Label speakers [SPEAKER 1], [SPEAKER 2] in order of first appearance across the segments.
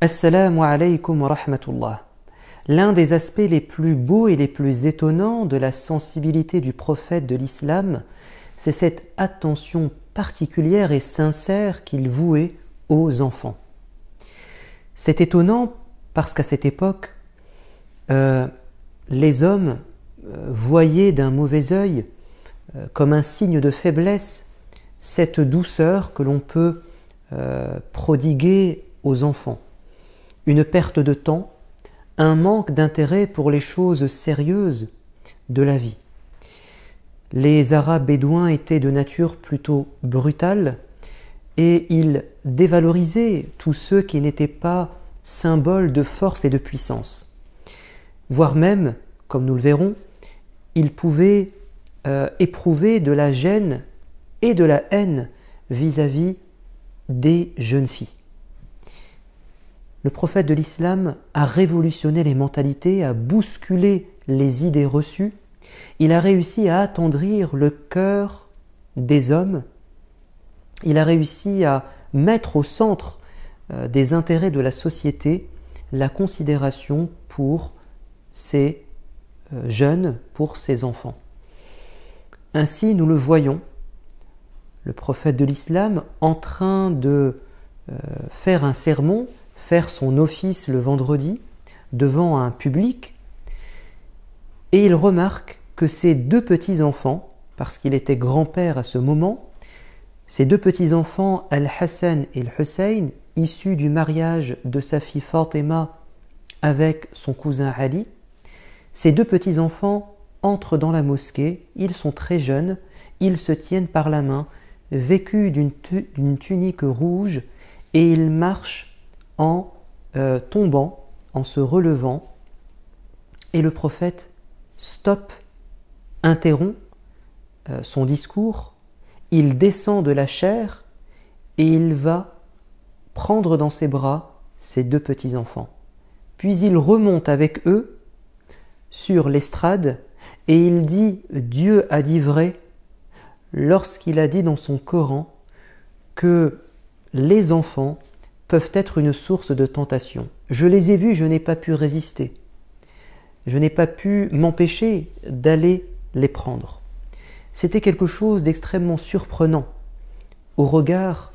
[SPEAKER 1] Assalamu alaikum wa rahmatullah. L'un des aspects les plus beaux et les plus étonnants de la sensibilité du prophète de l'islam, c'est cette attention particulière et sincère qu'il vouait aux enfants. C'est étonnant parce qu'à cette époque, les hommes voyaient d'un mauvais œil, comme un signe de faiblesse, cette douceur que l'on peut prodiguer aux enfants. Une perte de temps, un manque d'intérêt pour les choses sérieuses de la vie. Les Arabes bédouins étaient de nature plutôt brutale et ils dévalorisaient tous ceux qui n'étaient pas symboles de force et de puissance. Voire même, comme nous le verrons, ils pouvaient éprouver de la gêne et de la haine vis-à-vis des jeunes filles. Le prophète de l'islam a révolutionné les mentalités, a bousculé les idées reçues. Il a réussi à attendrir le cœur des hommes. Il a réussi à mettre au centre des intérêts de la société la considération pour ces jeunes, pour ces enfants. Ainsi, nous le voyons, le prophète de l'islam en train de faire un sermon, faire son office le vendredi devant un public, et il remarque que ses deux petits-enfants, parce qu'il était grand-père à ce moment, ses deux petits-enfants, Al-Hassan et Al-Hussein, issus du mariage de sa fille Fatima avec son cousin Ali, ces deux petits-enfants entrent dans la mosquée, ils sont très jeunes, ils se tiennent par la main, vêtus d'une tunique rouge, et ils marchent en tombant, en se relevant, et le prophète stoppe, interrompt son discours, il descend de la chaire et il va prendre dans ses bras ses deux petits-enfants. Puis il remonte avec eux sur l'estrade et il dit « Dieu a dit vrai » lorsqu'il a dit dans son Coran que les enfants peuvent être une source de tentation. Je les ai vus, je n'ai pas pu résister. Je n'ai pas pu m'empêcher d'aller les prendre. C'était quelque chose d'extrêmement surprenant au regard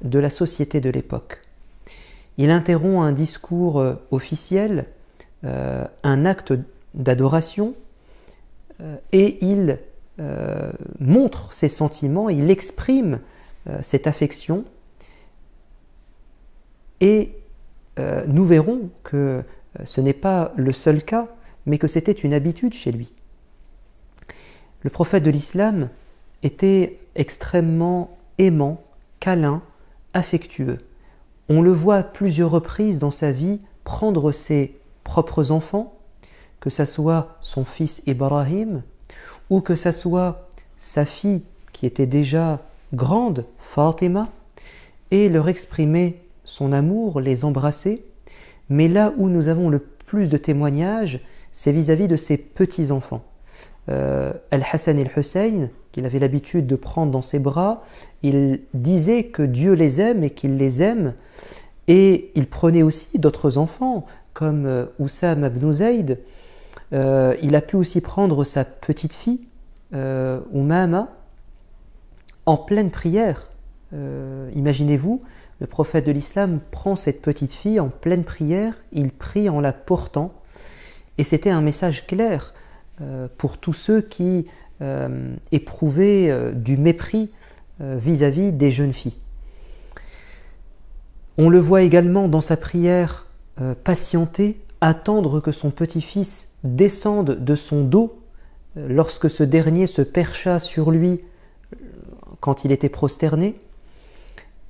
[SPEAKER 1] de la société de l'époque. Il interrompt un discours officiel, un acte d'adoration, et il montre ses sentiments, il exprime cette affection. Et nous verrons que ce n'est pas le seul cas, mais que c'était une habitude chez lui. Le prophète de l'islam était extrêmement aimant, câlin, affectueux. On le voit à plusieurs reprises dans sa vie prendre ses propres enfants, que ce soit son fils Ibrahim, ou que ce soit sa fille qui était déjà grande, Fatima, et leur exprimer son amour, les embrasser, mais là où nous avons le plus de témoignages, c'est vis-à-vis de ses petits-enfants. Al-Hassan et Al-Hussein, qu'il avait l'habitude de prendre dans ses bras, il disait que Dieu les aime et qu'il les aime, et il prenait aussi d'autres enfants, comme Oussama ibn Zayd. Il a pu aussi prendre sa petite fille, Umama, en pleine prière. Imaginez-vous, le prophète de l'islam prend cette petite fille en pleine prière, il prie en la portant, et c'était un message clair pour tous ceux qui éprouvaient du mépris vis-à-vis des jeunes filles. On le voit également dans sa prière patienter, attendre que son petit-fils descende de son dos lorsque ce dernier se percha sur lui quand il était prosterné.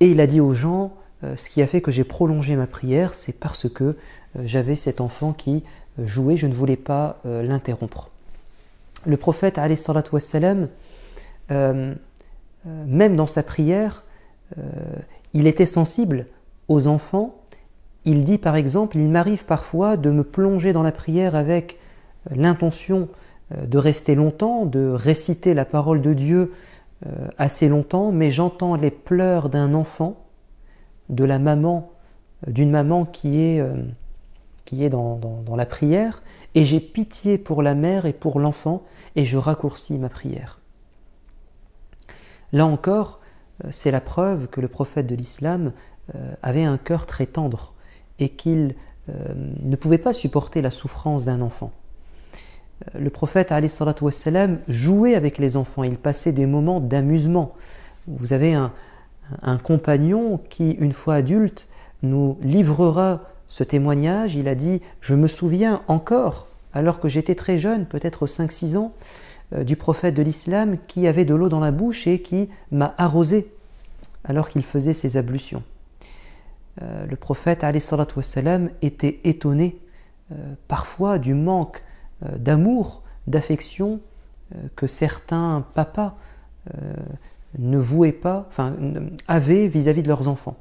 [SPEAKER 1] Et il a dit aux gens, ce qui a fait que j'ai prolongé ma prière, c'est parce que j'avais cet enfant qui jouait, je ne voulais pas l'interrompre. Le prophète, alayhi salatu wassalam, même dans sa prière, il était sensible aux enfants. Il dit par exemple, il m'arrive parfois de me plonger dans la prière avec l'intention de rester longtemps, de réciter la parole de Dieu assez longtemps, mais j'entends les pleurs d'un enfant, de la maman d'une maman qui est dans la prière, et j'ai pitié pour la mère et pour l'enfant, et je raccourcis ma prière. Là encore, c'est la preuve que le prophète de l'islam avait un cœur très tendre et qu'il ne pouvait pas supporter la souffrance d'un enfant. Le prophète alayhi salatu wassalam jouait avec les enfants, il passait des moments d'amusement. Vous avez un compagnon qui, une fois adulte, nous livrera ce témoignage. Il a dit « Je me souviens encore, alors que j'étais très jeune, peut-être 5-6 ans, du prophète de l'islam qui avait de l'eau dans la bouche et qui m'a arrosé alors qu'il faisait ses ablutions. » Le prophète alayhi salatu wassalam était étonné parfois du manque d'amour, d'affection que certains papas ne vouaient pas, avaient vis-à-vis de leurs enfants.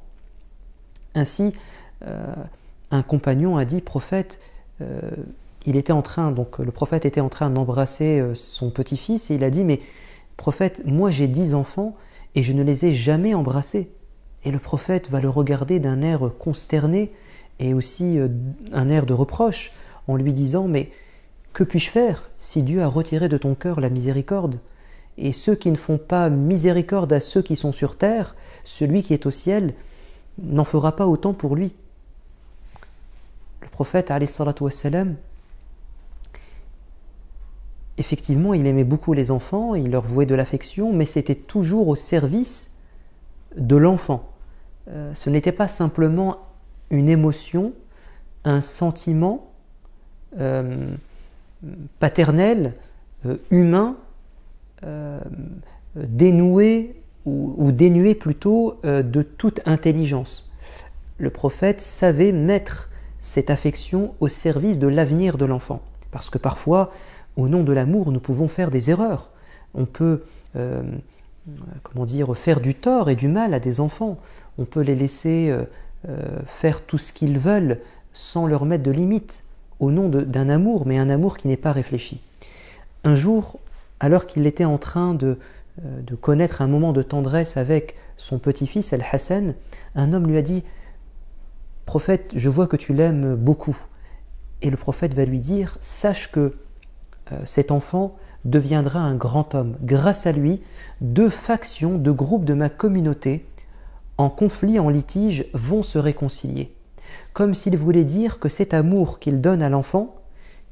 [SPEAKER 1] Ainsi, un compagnon a dit, prophète, le prophète était en train d'embrasser son petit-fils et il a dit, mais prophète, moi j'ai 10 enfants et je ne les ai jamais embrassés. Et le prophète va le regarder d'un air consterné et aussi un air de reproche en lui disant, mais que puis-je faire si Dieu a retiré de ton cœur la miséricorde? Et ceux qui ne font pas miséricorde à ceux qui sont sur terre, celui qui est au ciel n'en fera pas autant pour lui. Le prophète, alayhi salatu wassalam, effectivement, il aimait beaucoup les enfants, il leur vouait de l'affection, mais c'était toujours au service de l'enfant. Ce n'était pas simplement une émotion, un sentiment paternel, humain, dénoué ou dénué plutôt de toute intelligence. Le prophète savait mettre cette affection au service de l'avenir de l'enfant. Parce que parfois, au nom de l'amour, nous pouvons faire des erreurs. On peut faire du tort et du mal à des enfants. On peut les laisser faire tout ce qu'ils veulent sans leur mettre de limites au nom d'un amour, mais un amour qui n'est pas réfléchi. Un jour, alors qu'il était en train de connaître un moment de tendresse avec son petit-fils, Al-Hassan, un homme lui a dit « Prophète, je vois que tu l'aimes beaucoup. » Et le prophète va lui dire « Sache que cet enfant deviendra un grand homme. Grâce à lui, 2 factions, 2 groupes de ma communauté, en conflit, en litige, vont se réconcilier. » Comme s'il voulait dire que cet amour qu'il donne à l'enfant,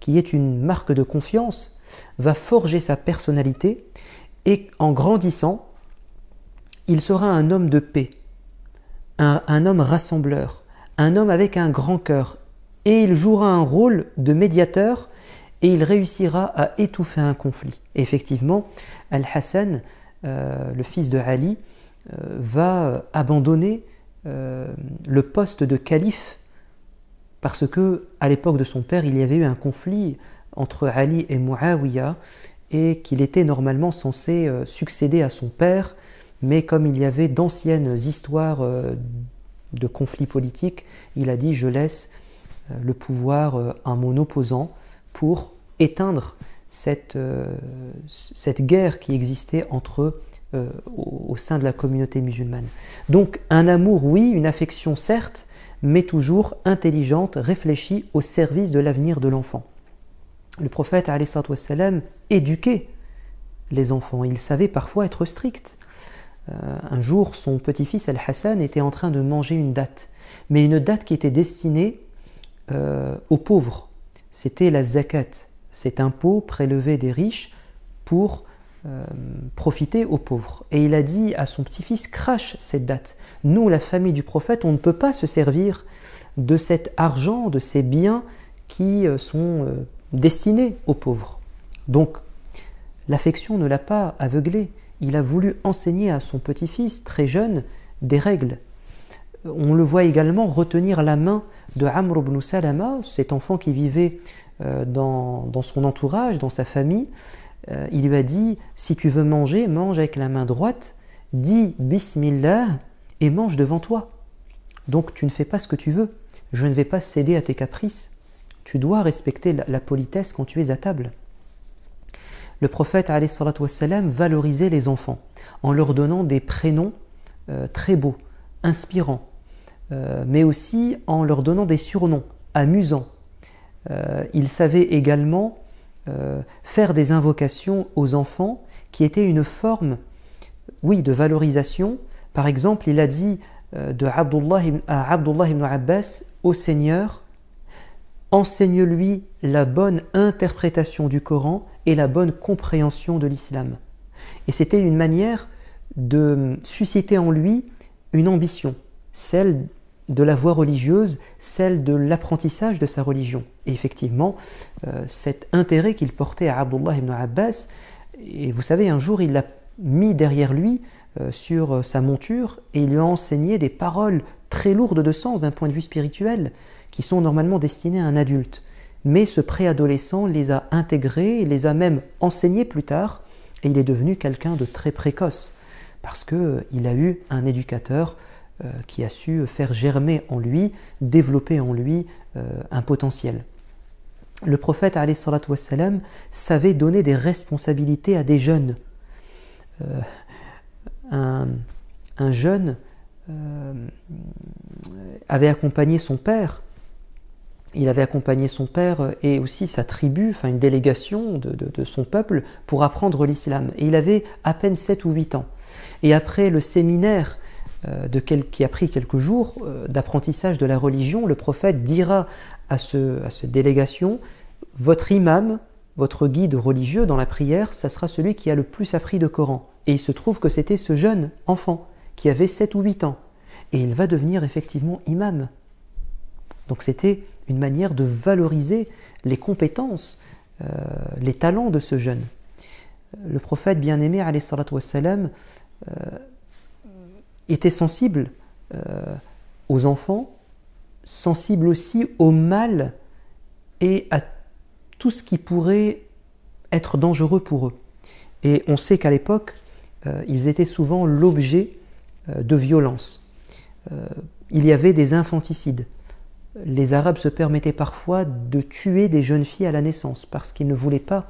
[SPEAKER 1] qui est une marque de confiance, va forger sa personnalité et en grandissant, il sera un homme de paix, un homme rassembleur, un homme avec un grand cœur et il jouera un rôle de médiateur et il réussira à étouffer un conflit. Et effectivement, Al-Hassan, le fils de Ali, va abandonner le poste de calife parce que à l'époque de son père, il y avait eu un conflit entre Ali et Muawiyah et qu'il était normalement censé succéder à son père, mais comme il y avait d'anciennes histoires de conflits politiques, il a dit « je laisse le pouvoir à mon opposant » pour éteindre cette guerre qui existait entre eux au sein de la communauté musulmane. Donc un amour, oui, une affection certes, mais toujours intelligente, réfléchie au service de l'avenir de l'enfant. Le prophète alayhi salatu wassalam éduquait les enfants, il savait parfois être strict. Un jour, son petit-fils Al-Hassan était en train de manger une date, mais une date qui était destinée aux pauvres. C'était la zakat, cet impôt prélevé des riches pour profiter aux pauvres. Et il a dit à son petit-fils, crache cette date. Nous, la famille du prophète, on ne peut pas se servir de cet argent, de ces biens qui sont destinés aux pauvres. Donc, l'affection ne l'a pas aveuglé. Il a voulu enseigner à son petit-fils, très jeune, des règles. On le voit également retenir la main de Amr ibn Salama, cet enfant qui vivait dans son entourage, dans sa famille. Il lui a dit, si tu veux manger, mange avec la main droite, dis Bismillah et mange devant toi. Donc tu ne fais pas ce que tu veux, je ne vais pas céder à tes caprices. Tu dois respecter la politesse quand tu es à table. Le prophète alayhi salatu wassalam valorisait les enfants en leur donnant des prénoms très beaux, inspirants. mais aussi en leur donnant des surnoms amusants. Il savait également faire des invocations aux enfants qui étaient une forme, oui, de valorisation. Par exemple, il a dit à Abdullah ibn Abbas, ô Seigneur, enseigne-lui la bonne interprétation du Coran et la bonne compréhension de l'islam. Et c'était une manière de susciter en lui une ambition, celle de la voie religieuse, celle de l'apprentissage de sa religion. Et effectivement, cet intérêt qu'il portait à Abdullah ibn Abbas, et vous savez, un jour il l'a mis derrière lui sur sa monture et il lui a enseigné des paroles très lourdes de sens d'un point de vue spirituel qui sont normalement destinées à un adulte. Mais ce préadolescent les a intégrés et les a même enseignés plus tard et il est devenu quelqu'un de très précoce parce qu'il a eu un éducateur qui a su faire germer en lui, développer en lui un potentiel. Le prophète alayhi salatu wassalam savait donner des responsabilités à des jeunes. Un jeune avait accompagné son père. Il avait accompagné son père et aussi sa tribu, enfin une délégation de son peuple pour apprendre l'islam. Et il avait à peine 7 ou 8 ans. Et après le séminaire qui a pris quelques jours d'apprentissage de la religion, le prophète dira à cette délégation, votre imam, votre guide religieux dans la prière, ça sera celui qui a le plus appris de Coran. Et il se trouve que c'était ce jeune enfant qui avait 7 ou 8 ans. Et il va devenir effectivement imam. Donc c'était une manière de valoriser les compétences, les talents de ce jeune. Le prophète bien-aimé, alayhi salatu wassalam, était sensible aux enfants, sensible aussi au mal et à tout ce qui pourrait être dangereux pour eux. Et on sait qu'à l'époque, ils étaient souvent l'objet de violences. Il y avait des infanticides. Les Arabes se permettaient parfois de tuer des jeunes filles à la naissance parce qu'ils ne voulaient pas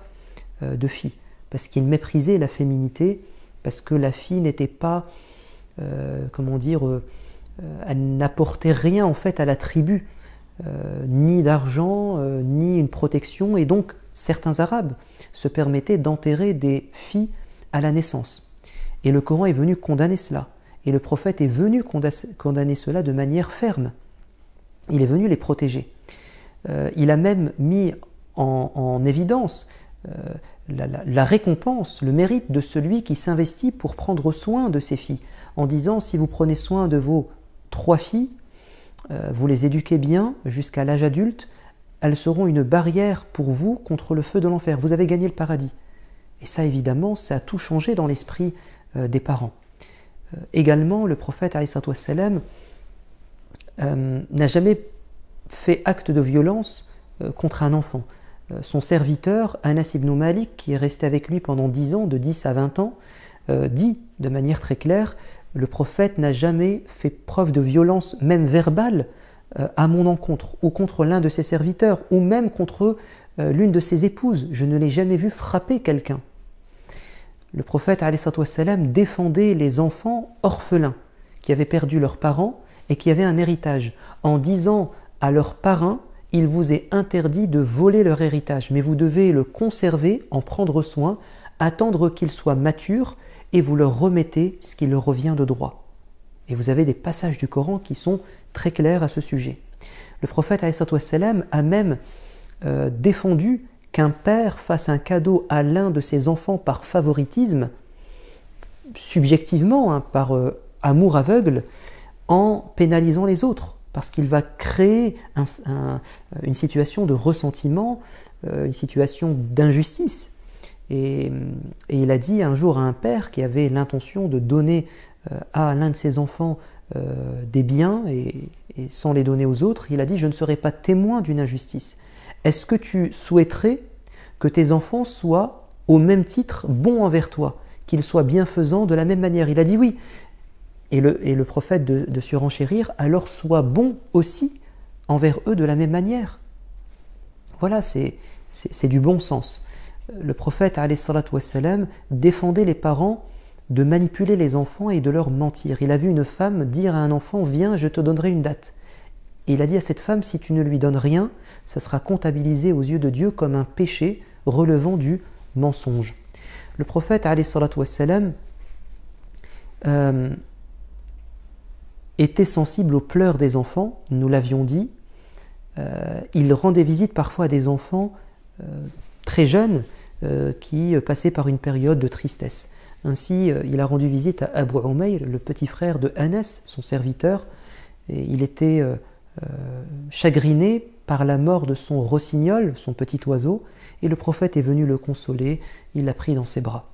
[SPEAKER 1] de filles, parce qu'ils méprisaient la féminité, parce que la fille n'était pas, elle n'apportait rien en fait à la tribu, ni d'argent, ni une protection, et donc certains Arabes se permettaient d'enterrer des filles à la naissance. Et le Coran est venu condamner cela, et le prophète est venu condamner cela de manière ferme. Il est venu les protéger. Il a même mis en évidence la récompense, le mérite de celui qui s'investit pour prendre soin de ses filles, en disant si vous prenez soin de vos 3 filles, vous les éduquez bien jusqu'à l'âge adulte, elles seront une barrière pour vous contre le feu de l'enfer. Vous avez gagné le paradis. Et ça, évidemment, ça a tout changé dans l'esprit des parents. Également, le prophète alayhi salatu wassalam n'a jamais fait acte de violence contre un enfant. Son serviteur, Anas ibn Malik, qui est resté avec lui pendant 10 ans, de 10 à 20 ans, dit de manière très claire, le prophète n'a jamais fait preuve de violence, même verbale, à mon encontre, ou contre l'un de ses serviteurs, ou même contre l'une de ses épouses. Je ne l'ai jamais vu frapper quelqu'un. Le prophète alayhi salatu wassalam défendait les enfants orphelins qui avaient perdu leurs parents et qui avaient un héritage, en disant à leurs parrains, il vous est interdit de voler leur héritage, mais vous devez le conserver, en prendre soin, attendre qu'il soit mature, et vous leur remettez ce qui leur revient de droit. Et vous avez des passages du Coran qui sont très clairs à ce sujet. Le prophète alayhi salatu wassalam a même défendu qu'un père fasse un cadeau à l'un de ses enfants par favoritisme, subjectivement, par amour aveugle, en pénalisant les autres, parce qu'il va créer une situation de ressentiment, une situation d'injustice. Et il a dit un jour à un père qui avait l'intention de donner à l'un de ses enfants des biens et sans les donner aux autres, il a dit « Je ne serai pas témoin d'une injustice. Est-ce que tu souhaiterais que tes enfants soient au même titre bons envers toi, qu'ils soient bienfaisants de la même manière ?» Il a dit « Oui. » Et le prophète de surenchérir, alors sois bon aussi envers eux de la même manière. Voilà, c'est du bon sens. Le prophète alayhi salatu wassalam défendait les parents de manipuler les enfants et de leur mentir. Il a vu une femme dire à un enfant « Viens, je te donnerai une date ». Et il a dit à cette femme « Si tu ne lui donnes rien, ça sera comptabilisé aux yeux de Dieu comme un péché relevant du mensonge ». Le prophète alayhi salatu wassalam, était sensible aux pleurs des enfants, nous l'avions dit. Il rendait visite parfois à des enfants très jeunes qui passaient par une période de tristesse. Ainsi, il a rendu visite à Abu Umayr, le petit frère de Anas, son serviteur. Et il était chagriné par la mort de son rossignol, son petit oiseau, et le prophète est venu le consoler, il l'a pris dans ses bras.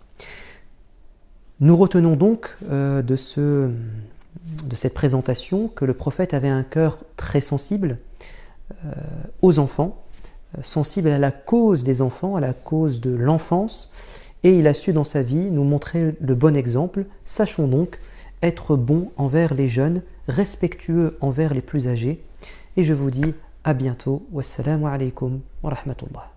[SPEAKER 1] Nous retenons donc de cette présentation que le prophète avait un cœur très sensible aux enfants, sensible à la cause des enfants, à la cause de l'enfance, et il a su dans sa vie nous montrer le bon exemple. Sachons donc être bons envers les jeunes, respectueux envers les plus âgés, et je vous dis à bientôt. Wassalamu alaikum wa rahmatullah.